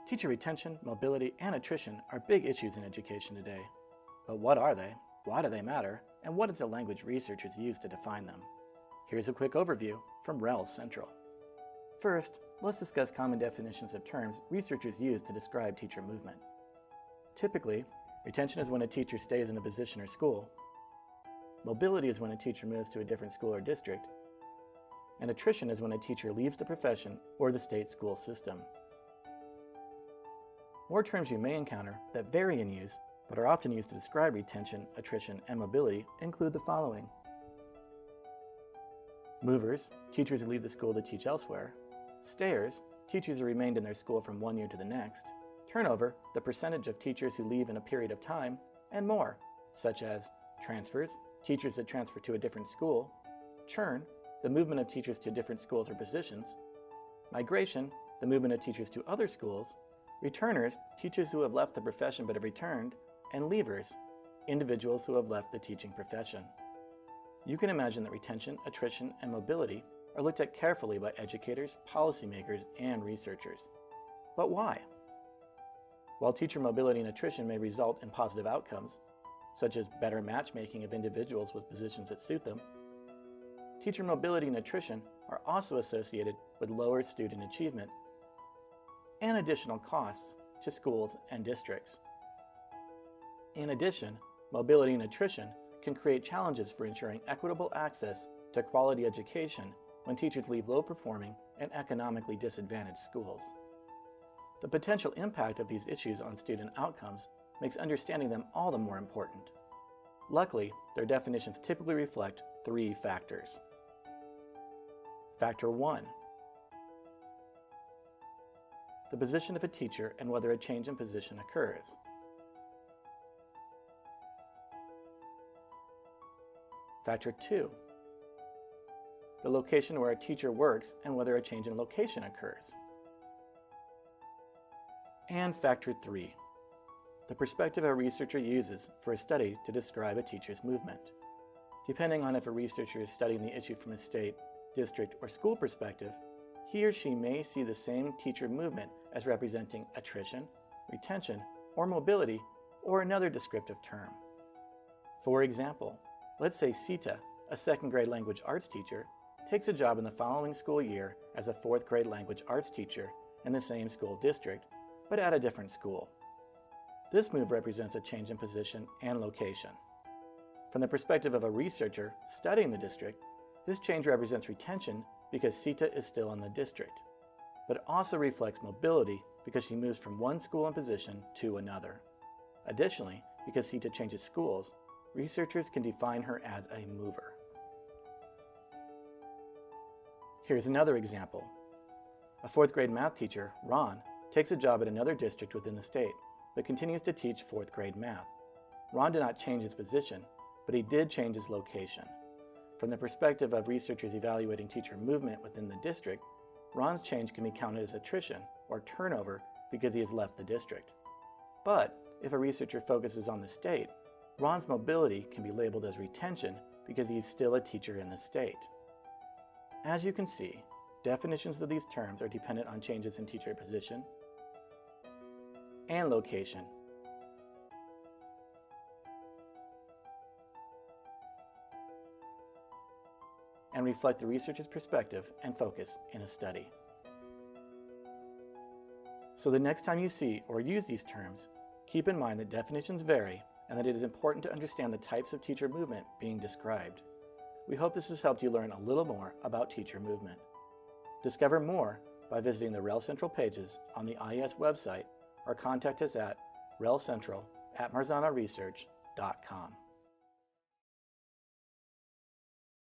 Teacher retention, mobility, and attrition are big issues in education today. But what are they? Why do they matter? And what is the language researchers use to define them? Here's a quick overview from REL Central. First, let's discuss common definitions of terms researchers use to describe teacher movement. Typically, retention is when a teacher stays in a position or school. Mobility is when a teacher moves to a different school or district. And attrition is when a teacher leaves the profession or the state school system. More terms you may encounter that vary in use but are often used to describe retention, attrition, and mobility include the following. Movers, teachers who leave the school to teach elsewhere. Stayers, teachers who remained in their school from one year to the next. Turnover, the percentage of teachers who leave in a period of time, and more, such as transfers, teachers that transfer to a different school. Churn, the movement of teachers to different schools or positions. Migration, the movement of teachers to other schools. Returners, teachers who have left the profession but have returned. And leavers, individuals who have left the teaching profession. You can imagine that retention, attrition, and mobility are looked at carefully by educators, policymakers, and researchers. But why? While teacher mobility and attrition may result in positive outcomes, such as better matchmaking of individuals with positions that suit them, teacher mobility and attrition are also associated with lower student achievement and additional costs to schools and districts. In addition, mobility and attrition can create challenges for ensuring equitable access to quality education when teachers leave low-performing and economically disadvantaged schools. The potential impact of these issues on student outcomes makes understanding them all the more important. Luckily, their definitions typically reflect three factors. Factor 1. The position of a teacher and whether a change in position occurs. Factor 2. The location where a teacher works and whether a change in location occurs. And Factor 3. The perspective a researcher uses for a study to describe a teacher's movement. Depending on if a researcher is studying the issue from a state, district, or school perspective, he or she may see the same teacher movement as representing attrition, retention, or mobility, or another descriptive term. For example, let's say Sita, a second grade language arts teacher, takes a job in the following school year as a fourth grade language arts teacher in the same school district, but at a different school. This move represents a change in position and location. From the perspective of a researcher studying the district, this change represents retention because Sita is still in the district, but it also reflects mobility because she moves from one school and position to another. Additionally, because Sita changes schools, researchers can define her as a mover. Here's another example. A fourth grade math teacher, Ron, takes a job at another district within the state, but continues to teach fourth grade math. Ron did not change his position, but he did change his location. From the perspective of researchers evaluating teacher movement within the district, Ron's change can be counted as attrition or turnover because he has left the district. But if a researcher focuses on the state, Ron's mobility can be labeled as retention because he is still a teacher in the state. As you can see, definitions of these terms are dependent on changes in teacher position and location. And reflect the researcher's perspective and focus in a study. So the next time you see or use these terms, keep in mind that definitions vary and that it is important to understand the types of teacher movement being described. We hope this has helped you learn a little more about teacher movement. Discover more by visiting the REL Central pages on the IES website or contact us at relcentral@marzanoresearch.com.